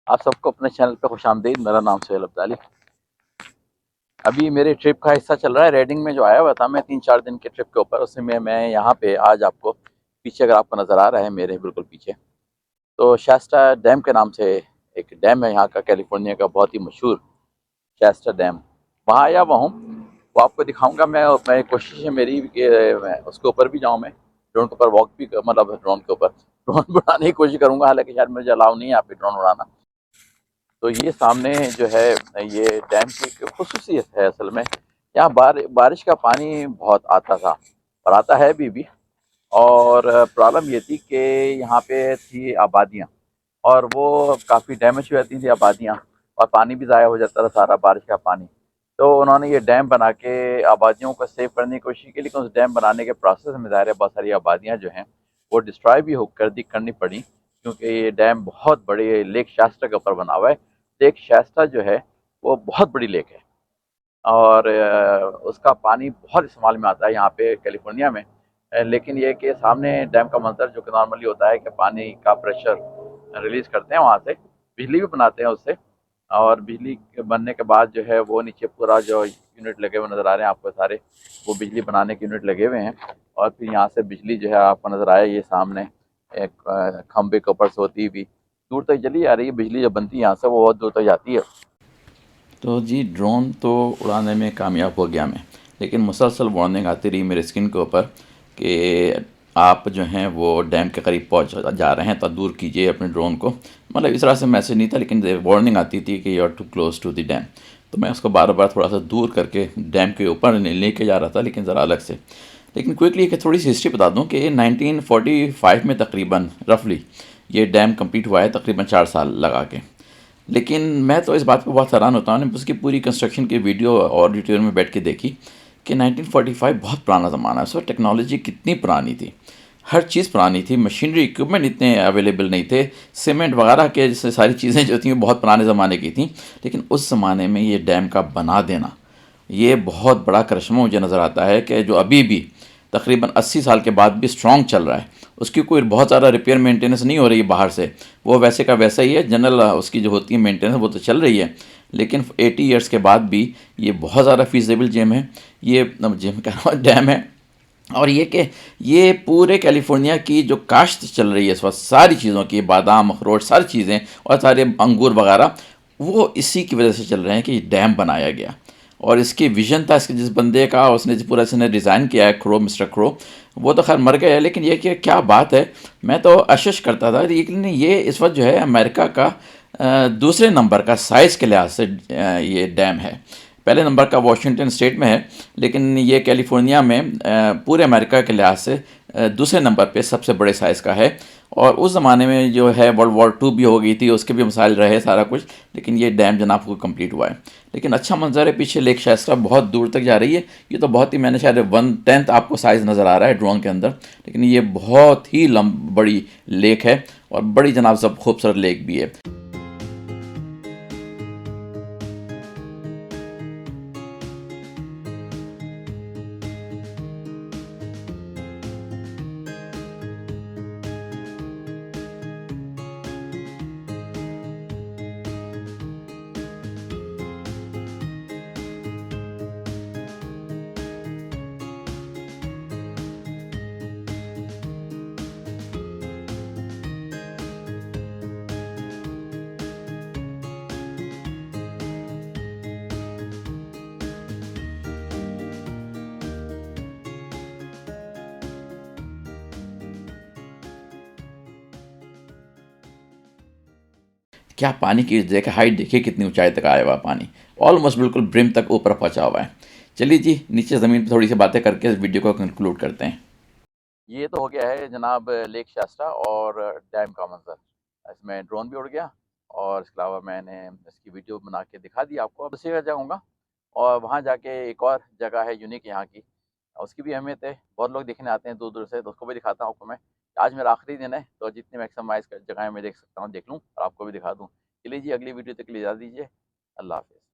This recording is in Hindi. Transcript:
आप सबको अपने चैनल पे खुशामदीद। मेरा नाम सोहेल अब्दाली। अभी मेरे ट्रिप का हिस्सा चल रहा है। रेडिंग में जो आया हुआ था मैं 3-4 दिन के ट्रिप के ऊपर, उसमें मैं यहाँ पे आज आपको पीछे, अगर आपको नज़र आ रहा है मेरे बिल्कुल पीछे, तो शास्ता डैम के नाम से एक डैम है यहाँ का, कैलिफोर्निया का बहुत ही मशहूर शास्ता डैम। वहाँ आया हुआ हूँ, वो आपको दिखाऊंगा। मैं कोशिश है मेरी कि मैं उसके ऊपर भी जाऊँ, मैं ड्रोन के ऊपर वॉक भी, मतलब ड्रोन के ऊपर ड्रोन उड़ाने की कोशिश करूंगा, हालांकि शायद मुझे अलाउ नहीं है यहाँ पे ड्रोन उड़ाना। तो ये सामने जो है, ये डैम की एक खुसूसियत है असल में। यहाँ बारिश का पानी बहुत आता था और आता है भी। और प्रॉब्लम ये थी कि यहाँ पे थी आबादियाँ, और वो काफ़ी डैमेज हो जाती थी आबादियाँ, और पानी भी ज़ाया हो जाता था सारा, बारिश का पानी। तो उन्होंने ये डैम बना के आबादियों को सेव करने की कोशिश की, लेकिन उस डैम बनाने के प्रोसेस में ज़ाहिर है बहुत सारी आबादियाँ जो हैं वो डिस्ट्रॉय भी हो करनी पड़ी, क्योंकि ये डैम बहुत बड़े लेक शास्त्रा के ऊपर बना हुआ है। लेक शास्त्रा जो है वो बहुत बड़ी लेक है, और उसका पानी बहुत इस्तेमाल में आता है यहाँ पे कैलिफोर्निया में। लेकिन ये कि सामने डैम का मंजर जो कि नॉर्मली होता है कि पानी का प्रेशर रिलीज करते हैं वहाँ से, बिजली भी बनाते हैं उससे, और बिजली के बनने के बाद जो है वो नीचे पूरा जो यूनिट लगे हुए नज़र आ रहे हैं आपको सारे, वो बिजली बनाने के यूनिट लगे हुए हैं। और फिर यहाँ से बिजली जो है आपको नज़र आया, ये सामने एक खंबे के ऊपर से होती हुई दूर तक चली आ रही है बिजली, जो बनती है यहाँ से वो बहुत दूर तक जाती है। तो जी, ड्रोन तो उड़ाने में कामयाब हो गया मैं, लेकिन मुसलसल वार्निंग आती रही मेरे स्क्रीन के ऊपर कि आप जो हैं वो डैम के करीब पहुंच जा रहे हैं, तो दूर कीजिए अपने ड्रोन को। मतलब इस तरह से मैसेज नहीं था, लेकिन वार्निंग आती थी कि you are too close to the dam. तो मैं उसको बार बार थोड़ा सा दूर करके डैम के ऊपर लेके जा रहा था, लेकिन ज़रा अलग से। लेकिन क्विकली एक थोड़ी सी हिस्ट्री बता दूं कि 1945 में तकरीबन रफली ये डैम कंप्लीट हुआ है, तकरीबन 4 साल लगा के। लेकिन मैं तो इस बात पे बहुत हैरान होता हूँ, मैंने उसकी पूरी कंस्ट्रक्शन की वीडियो और डिटेल में बैठ के देखी कि 1945 बहुत पुराना ज़माना है। उस वक्त टेक्नोलॉजी कितनी पुरानी थी, हर चीज़ पुरानी थी, मशीनरी इक्विपमेंट इतने अवेलेबल नहीं थे, सीमेंट वगैरह के जैसे सारी चीज़ें जो थी वो बहुत पुराने ज़माने की थी। लेकिन उस ज़माने में ये डैम का बना देना, ये बहुत बड़ा करिश्मा मुझे नज़र आता है कि जो अभी भी तकरीबन 80 साल के बाद भी स्ट्रॉन्ग चल रहा है। उसकी कोई बहुत ज़्यादा रिपेयर मेंटेनेंस नहीं हो रही है बाहर से, वो वैसे का वैसा ही है, जनरल उसकी जो होती है मेंटेनेंस वो तो चल रही है। लेकिन 80 ईयर्स के बाद भी ये बहुत ज़्यादा फीजेबल जिम है, ये जिम कह रहा हूँ, डैम है। और ये कि ये पूरे कैलिफोर्निया की जो काश्त चल रही है इस वक्त, सारी चीज़ों की, बादाम, अखरोट, सारी चीज़ें और सारे अंगूर वगैरह, वो इसी की वजह से चल रहे हैं कि डैम बनाया गया। और इसकी विजन था इसके जिस बंदे का, उसने जो पूरा इसने डिज़ाइन किया है, क्रो, मिस्टर क्रो, वो तो खैर मर गया है। लेकिन ये कि क्या बात है, मैं तो अशश करता था, लेकिन ये इस वक्त जो है अमेरिका का दूसरे नंबर का साइज़ के लिहाज से ये डैम है। पहले नंबर का वाशिंगटन स्टेट में है, लेकिन ये कैलिफोर्निया में पूरे अमेरिका के लिहाज से दूसरे नंबर पे सबसे बड़े साइज़ का है। और उस ज़माने में जो है वर्ल्ड वॉर 2 भी हो गई थी, उसके भी मसाइल रहे सारा कुछ, लेकिन ये डैम जनाब को कंप्लीट हुआ है। लेकिन अच्छा मंजर है, पीछे लेक शास्त्रा बहुत दूर तक जा रही है। ये तो बहुत ही, मैंने शायद 1/10 आपको साइज़ नज़र आ रहा है ड्रोन के अंदर, लेकिन ये बहुत ही बड़ी लेक है, और बड़ी जनाब सब खूबसूरत लेक भी है। क्या पानी की देखिए, हाइट देखिए कितनी ऊंचाई तक आया हुआ है पानी, ऑलमोस्ट बिल्कुल ब्रिम तक ऊपर पहुंचा हुआ है। चलिए जी, नीचे ज़मीन पर थोड़ी सी बातें करके इस वीडियो को कंक्लूड करते हैं। ये तो हो गया है जनाब लेक शास्त्रा और डैम का मंजर। इसमें ड्रोन भी उड़ गया, और इसके अलावा मैंने इसकी वीडियो बना के दिखा दी आपको। अब दूसरी जगह जाऊँगा, और वहाँ जाके एक और जगह है यूनिक यहाँ की, उसकी भी अहमियत है, बहुत लोग देखने आते हैं दूर दूर से, तो उसको भी दिखाता हूँ आपको मैं। आज मेरा आखिरी दिन है, तो जितनी मैक्सिमाइज जगहें मैं देख सकता हूँ देख लूँ, और आपको भी दिखा दूँ। चलिए जी, अगली वीडियो तक के लिए इजाज़त दीजिए। अल्लाह हाफिज़।